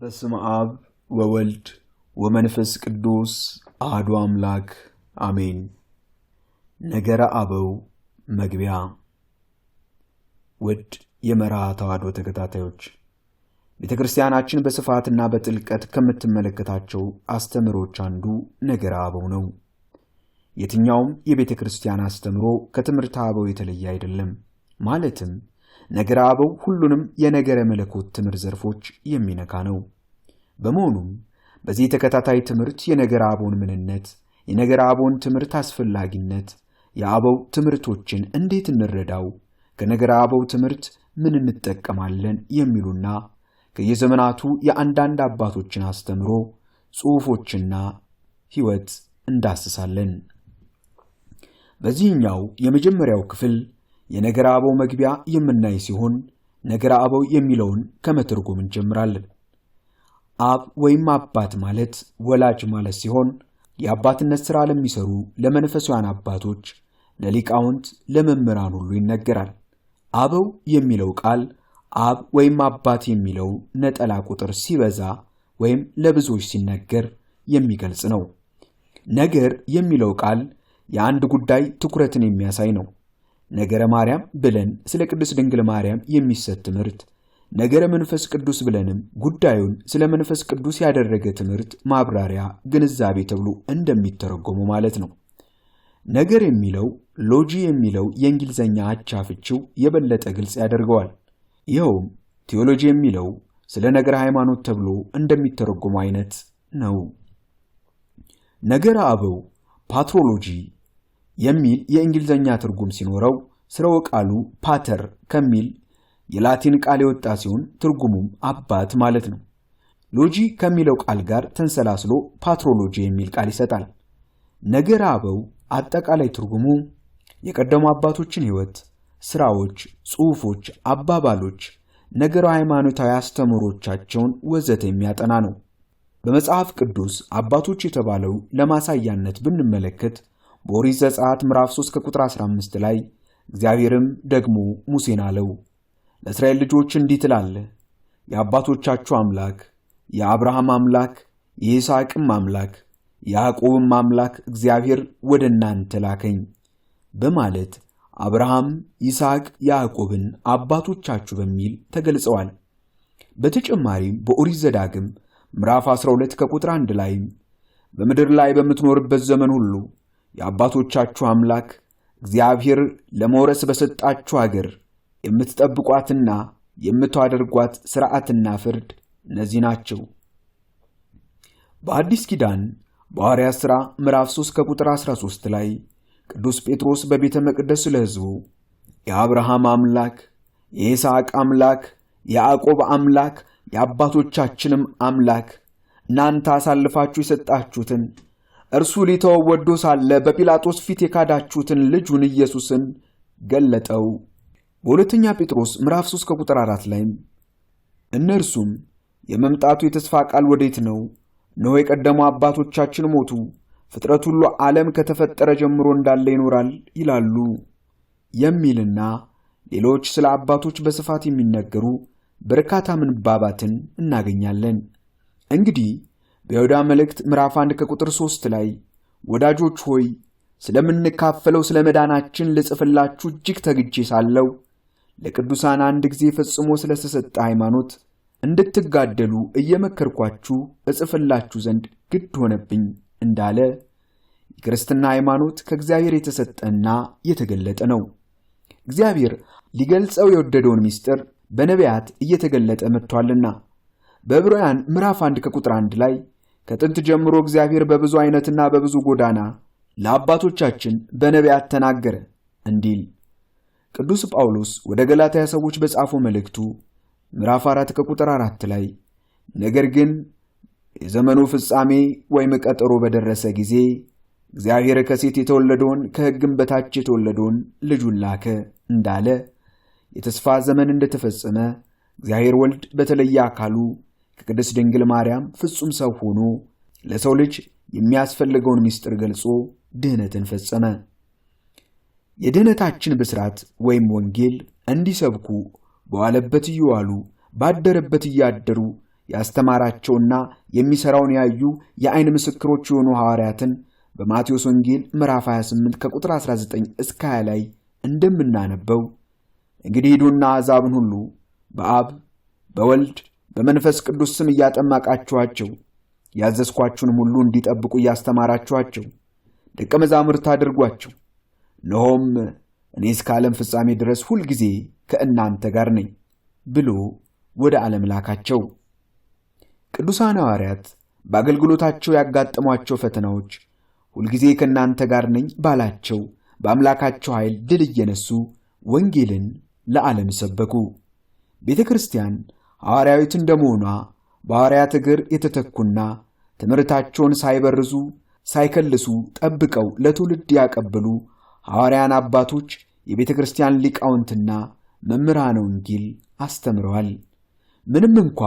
በስመ አብ ወወልድ ወመንፈስ ቅዱስ አሐዱ አምላክ አሜን። ነገረ አበው መግቢያ። ውድ የመርሃ ተዋሕዶ ተከታታዮች፣ ቤተክርስቲያናችን በስፋትና በጥልቀት ከምትመለከታቸው አስተምሮች አንዱ ነገረ አበው ነው። የትኛውም የቤተክርስቲያን አስተምሮ ከትምህርተ አበው የተለየ አይደለም። ማለትም ነገረ አበው ሁሉንም የነገረ መለኮት ትምህርት ዘርፎች የሚነካ ነው። በመሆኑም በዚህ ተከታታይ ትምህርት የነገረ አበውን ምንነት፣ የነገረ አበውን ትምህርት አስፈላጊነት፣ የአበው ትምህርቶችን እንዴት እንረዳው፣ ከነገረ አበው ትምህርት ምን እንጠቀማለን የሚሉና ከየዘመናቱ የአንዳንድ አባቶችን አስተምሮ ጽሑፎችና ሕይወት እንዳስሳለን። በዚህኛው የመጀመሪያው ክፍል የነገረ አበው መግቢያ የምናይ ሲሆን ነገረ አበው የሚለውን ከመተርጎም እንጀምራለን። አብ ወይም አባት ማለት ወላጅ ማለት ሲሆን የአባትነት ሥራ ለሚሰሩ ለመንፈሳውያን አባቶች፣ ለሊቃውንት፣ ለመምህራን ሁሉ ይነገራል። አበው የሚለው ቃል አብ ወይም አባት የሚለው ነጠላ ቁጥር ሲበዛ ወይም ለብዙዎች ሲነገር የሚገልጽ ነው። ነገር የሚለው ቃል የአንድ ጉዳይ ትኩረትን የሚያሳይ ነው። ነገረ ማርያም ብለን ስለ ቅድስት ድንግል ማርያም የሚሰጥ ትምህርት፣ ነገረ መንፈስ ቅዱስ ብለንም ጉዳዩን ስለ መንፈስ ቅዱስ ያደረገ ትምህርት ማብራሪያ፣ ግንዛቤ ተብሎ እንደሚተረጎሙ ማለት ነው። ነገር የሚለው ሎጂ የሚለው የእንግሊዝኛ አቻ ፍቺው የበለጠ ግልጽ ያደርገዋል። ይኸውም ቴዎሎጂ የሚለው ስለ ነገረ ሃይማኖት ተብሎ እንደሚተረጎሙ አይነት ነው። ነገረ አበው ፓትሮሎጂ የሚል የእንግሊዝኛ ትርጉም ሲኖረው ስርወ ቃሉ ፓተር ከሚል የላቲን ቃል የወጣ ሲሆን ትርጉሙም አባት ማለት ነው። ሎጂ ከሚለው ቃል ጋር ተንሰላስሎ ፓትሮሎጂ የሚል ቃል ይሰጣል። ነገረ አበው አጠቃላይ ትርጉሙ የቀደሙ አባቶችን ሕይወት፣ ሥራዎች፣ ጽሑፎች፣ አባባሎች፣ ነገረ ሃይማኖታዊ አስተምሮቻቸውን ወዘተ የሚያጠና ነው። በመጽሐፍ ቅዱስ አባቶች የተባለው ለማሳያነት ብንመለከት በኦሪት ዘጸአት ምዕራፍ 3 ከቁጥር 15 ላይ እግዚአብሔርም ደግሞ ሙሴን አለው፣ ለእስራኤል ልጆች እንዲህ ትላለህ፣ የአባቶቻችሁ አምላክ የአብርሃም አምላክ የይስሐቅም አምላክ የያዕቆብም አምላክ እግዚአብሔር ወደ እናንተ ላከኝ በማለት አብርሃም፣ ይስሐቅ፣ ያዕቆብን አባቶቻችሁ በሚል ተገልጸዋል። በተጨማሪም በኦሪት ዘዳግም ምዕራፍ 12 ከቁጥር 1 ላይ በምድር ላይ በምትኖርበት ዘመን ሁሉ የአባቶቻችሁ አምላክ እግዚአብሔር ለመውረስ በሰጣችሁ አገር የምትጠብቋትና የምታደርጓት ሥርዓትና ፍርድ እነዚህ ናቸው። በአዲስ ኪዳን በሐዋርያት ሥራ ምዕራፍ 3 ከቁጥር 13 ላይ ቅዱስ ጴጥሮስ በቤተ መቅደስ ለሕዝቡ የአብርሃም አምላክ የይስሐቅ አምላክ የያዕቆብ አምላክ የአባቶቻችንም አምላክ እናንተ አሳልፋችሁ የሰጣችሁትን እርሱ ሊተወው ወዶ ሳለ በጲላጦስ ፊት የካዳችሁትን ልጁን ኢየሱስን ገለጠው። በሁለተኛ ጴጥሮስ ምዕራፍ 3 ከቁጥር 4 ላይ እነርሱም የመምጣቱ የተስፋ ቃል ወዴት ነው? እነሆ የቀደሙ አባቶቻችን ሞቱ፣ ፍጥረት ሁሉ ዓለም ከተፈጠረ ጀምሮ እንዳለ ይኖራል ይላሉ የሚልና ሌሎች ስለ አባቶች በስፋት የሚነገሩ በርካታ ምንባባትን እናገኛለን። እንግዲህ በይሁዳ መልእክት ምዕራፍ 1 ከቁጥር 3 ላይ ወዳጆች ሆይ ስለምንካፈለው ስለ መዳናችን ልጽፍላችሁ እጅግ ተግቼ ሳለሁ ለቅዱሳን አንድ ጊዜ ፈጽሞ ስለተሰጠ ሃይማኖት እንድትጋደሉ እየመከርኳችሁ እጽፍላችሁ ዘንድ ግድ ሆነብኝ እንዳለ የክርስትና ሃይማኖት ከእግዚአብሔር የተሰጠና የተገለጠ ነው። እግዚአብሔር ሊገልጸው የወደደውን ምስጢር በነቢያት እየተገለጠ መጥቷልና በዕብራውያን ምዕራፍ 1 ከቁጥር 1 ላይ ከጥንት ጀምሮ እግዚአብሔር በብዙ አይነትና በብዙ ጎዳና ለአባቶቻችን በነቢያት ተናገረ እንዲል ቅዱስ ጳውሎስ ወደ ገላትያ ሰዎች በጻፈው መልእክቱ ምዕራፍ 4 ከቁጥር 4 ላይ ነገር ግን የዘመኑ ፍጻሜ ወይም ቀጠሮ በደረሰ ጊዜ እግዚአብሔር ከሴት የተወለደውን ከሕግም በታች የተወለደውን ልጁን ላከ እንዳለ የተስፋ ዘመን እንደተፈጸመ እግዚአብሔር ወልድ በተለየ አካሉ ከቅድስት ድንግል ማርያም ፍጹም ሰው ሆኖ ለሰው ልጅ የሚያስፈልገውን ምስጢር ገልጾ ድህነትን ፈጸመ። የድህነታችን ብስራት ወይም ወንጌል እንዲሰብኩ በዋለበት እየዋሉ ባደረበት እያደሩ ያስተማራቸውና የሚሰራውን ያዩ የዓይን ምስክሮች የሆኑ ሐዋርያትን በማቴዎስ ወንጌል ምዕራፍ 28 ከቁጥር 19 እስከ 20 ላይ እንደምናነበው እንግዲህ ሂዱና አሕዛብን ሁሉ በአብ በወልድ በመንፈስ ቅዱስ ስም እያጠመቃችኋቸው ያዘዝኳችሁንም ሁሉ እንዲጠብቁ እያስተማራችኋቸው ደቀ መዛሙርት አድርጓቸው፣ እነሆም እኔ እስከ ዓለም ፍጻሜ ድረስ ሁልጊዜ ከእናንተ ጋር ነኝ ብሎ ወደ ዓለም ላካቸው። ቅዱሳን ሐዋርያት በአገልግሎታቸው ያጋጠሟቸው ፈተናዎች ሁልጊዜ ከእናንተ ጋር ነኝ ባላቸው በአምላካቸው ኃይል ድል እየነሱ ወንጌልን ለዓለም ሰበኩ። ቤተ ክርስቲያን ሐዋርያዊት እንደመሆኗ በሐዋርያት እግር የተተኩና ትምህርታቸውን ሳይበርዙ ሳይከልሱ ጠብቀው ለትውልድ ያቀበሉ ሐዋርያን አባቶች የቤተ ክርስቲያን ሊቃውንትና መምህራነ ወንጌል አስተምረዋል። ምንም እንኳ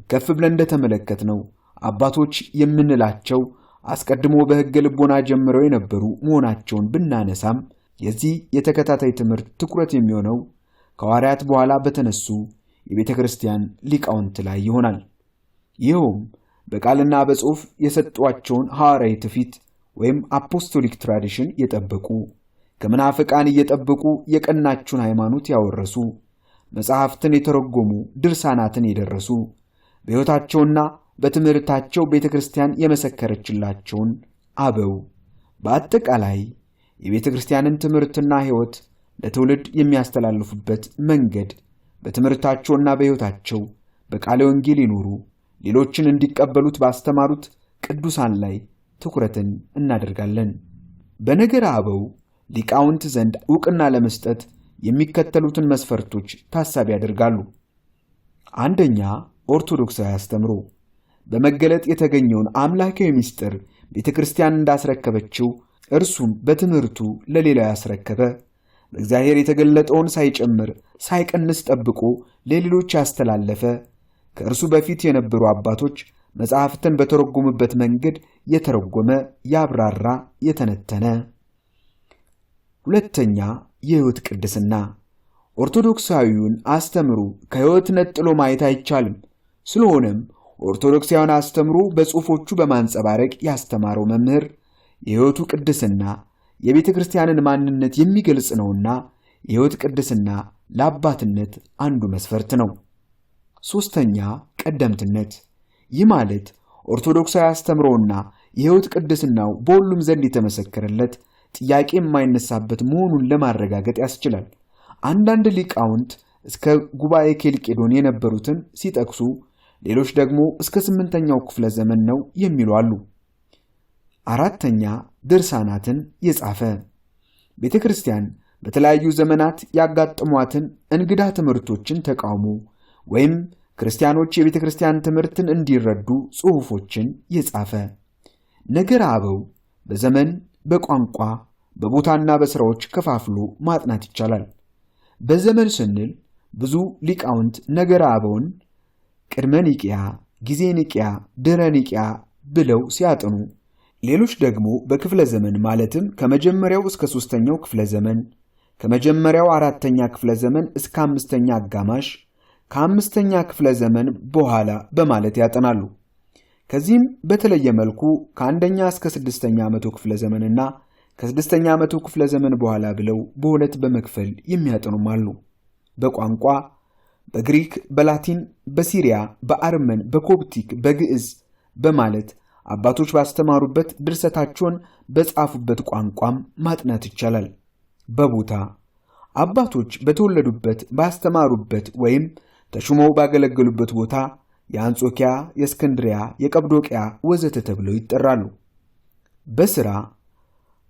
ከፍ ብለን እንደተመለከትነው አባቶች የምንላቸው አስቀድሞ በሕገ ልቦና ጀምረው የነበሩ መሆናቸውን ብናነሳም የዚህ የተከታታይ ትምህርት ትኩረት የሚሆነው ከሐዋርያት በኋላ በተነሱ የቤተ ክርስቲያን ሊቃውንት ላይ ይሆናል። ይኸውም በቃልና በጽሑፍ የሰጧቸውን ሐዋርያዊ ትውፊት ወይም አፖስቶሊክ ትራዲሽን የጠበቁ ከመናፍቃን እየጠበቁ የቀናችውን ሃይማኖት ያወረሱ መጽሐፍትን የተረጎሙ ድርሳናትን የደረሱ በሕይወታቸውና በትምህርታቸው ቤተ ክርስቲያን የመሰከረችላቸውን አበው በአጠቃላይ የቤተ ክርስቲያንን ትምህርትና ሕይወት ለትውልድ የሚያስተላልፉበት መንገድ በትምህርታቸውና በሕይወታቸው በቃለ ወንጌል ይኖሩ ሌሎችን እንዲቀበሉት ባስተማሩት ቅዱሳን ላይ ትኩረትን እናደርጋለን። በነገረ አበው ሊቃውንት ዘንድ ዕውቅና ለመስጠት የሚከተሉትን መስፈርቶች ታሳቢ ያደርጋሉ። አንደኛ፣ ኦርቶዶክሳዊ አስተምሮ በመገለጥ የተገኘውን አምላካዊ ምስጢር ቤተ ክርስቲያን እንዳስረከበችው እርሱም በትምህርቱ ለሌላው ያስረከበ በእግዚአብሔር የተገለጠውን ሳይጨምር ሳይቀንስ ጠብቆ ለሌሎች ያስተላለፈ ከእርሱ በፊት የነበሩ አባቶች መጽሐፍትን በተረጎሙበት መንገድ የተረጎመ ያብራራ የተነተነ። ሁለተኛ፣ የሕይወት ቅድስና ኦርቶዶክሳዊውን አስተምሮ ከሕይወት ነጥሎ ማየት አይቻልም። ስለሆነም ኦርቶዶክሳዊውን አስተምሮ በጽሑፎቹ በማንጸባረቅ ያስተማረው መምህር የሕይወቱ ቅድስና የቤተ ክርስቲያንን ማንነት የሚገልጽ ነውና የሕይወት ቅድስና ለአባትነት አንዱ መስፈርት ነው። ሦስተኛ፣ ቀደምትነት። ይህ ማለት ኦርቶዶክሳዊ አስተምሮና የሕይወት ቅድስናው በሁሉም ዘንድ የተመሰከረለት ጥያቄ የማይነሳበት መሆኑን ለማረጋገጥ ያስችላል። አንዳንድ ሊቃውንት እስከ ጉባኤ ኬልቄዶን የነበሩትን ሲጠቅሱ፣ ሌሎች ደግሞ እስከ 8ኛው ክፍለ ዘመን ነው የሚሉ አሉ። አራተኛ፣ ድርሳናትን የጻፈ ቤተ ክርስቲያን በተለያዩ ዘመናት ያጋጠሟትን እንግዳ ትምህርቶችን ተቃውሞ ወይም ክርስቲያኖች የቤተ ክርስቲያን ትምህርትን እንዲረዱ ጽሑፎችን የጻፈ። ነገረ አበው በዘመን በቋንቋ በቦታና በሥራዎች ከፋፍሎ ማጥናት ይቻላል። በዘመን ስንል ብዙ ሊቃውንት ነገረ አበውን ቅድመ ኒቅያ፣ ጊዜ ኒቅያ፣ ድኅረ ኒቅያ ብለው ሲያጠኑ፣ ሌሎች ደግሞ በክፍለ ዘመን ማለትም ከመጀመሪያው እስከ 3ኛው ክፍለ ዘመን፣ ከመጀመሪያው 4ኛ ክፍለ ዘመን እስከ 5ኛ አጋማሽ፣ ከ5ኛ ክፍለ ዘመን በኋላ በማለት ያጠናሉ። ከዚህም በተለየ መልኩ ከ1ኛ እስከ 6ኛ መቶ ክፍለ ዘመንና ከ6ኛ መቶ ክፍለ ዘመን በኋላ ብለው በሁለት በመክፈል የሚያጠኑም አሉ። በቋንቋ በግሪክ፣ በላቲን፣ በሲሪያ፣ በአርመን፣ በኮፕቲክ፣ በግዕዝ በማለት አባቶች ባስተማሩበት ድርሰታቸውን በጻፉበት ቋንቋም ማጥናት ይቻላል። በቦታ አባቶች በተወለዱበት ባስተማሩበት ወይም ተሹመው ባገለገሉበት ቦታ የአንጾኪያ፣ የእስክንድሪያ፣ የቀብዶቅያ ወዘተ ተብለው ይጠራሉ። በሥራ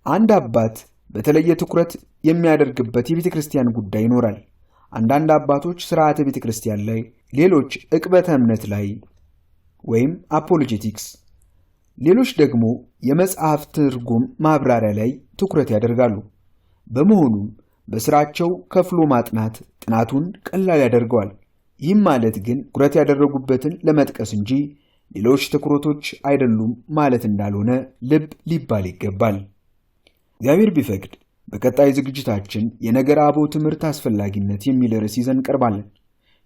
አንድ አባት በተለየ ትኩረት የሚያደርግበት የቤተ ክርስቲያን ጉዳይ ይኖራል። አንዳንድ አባቶች ሥርዓተ ቤተ ክርስቲያን ላይ፣ ሌሎች ዕቅበተ እምነት ላይ ወይም አፖሎጄቲክስ፣ ሌሎች ደግሞ የመጽሐፍ ትርጉም ማብራሪያ ላይ ትኩረት ያደርጋሉ። በመሆኑም በሥራቸው ከፍሎ ማጥናት ጥናቱን ቀላል ያደርገዋል። ይህም ማለት ግን ትኩረት ያደረጉበትን ለመጥቀስ እንጂ ሌሎች ትኩረቶች አይደሉም ማለት እንዳልሆነ ልብ ሊባል ይገባል። እግዚአብሔር ቢፈቅድ በቀጣይ ዝግጅታችን የነገረ አበው ትምህርት አስፈላጊነት የሚል ርዕስ ይዘን ቀርባለን።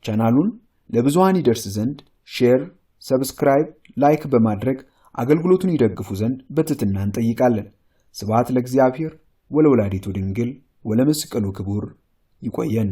ቻናሉን ለብዙሃን ይደርስ ዘንድ ሼር፣ ሰብስክራይብ፣ ላይክ በማድረግ አገልግሎቱን ይደግፉ ዘንድ በትህትና እንጠይቃለን። ስብሐት ለእግዚአብሔር ወለወላዲቱ ድንግል ወለመስቀሉ ክቡር። ይቆየን።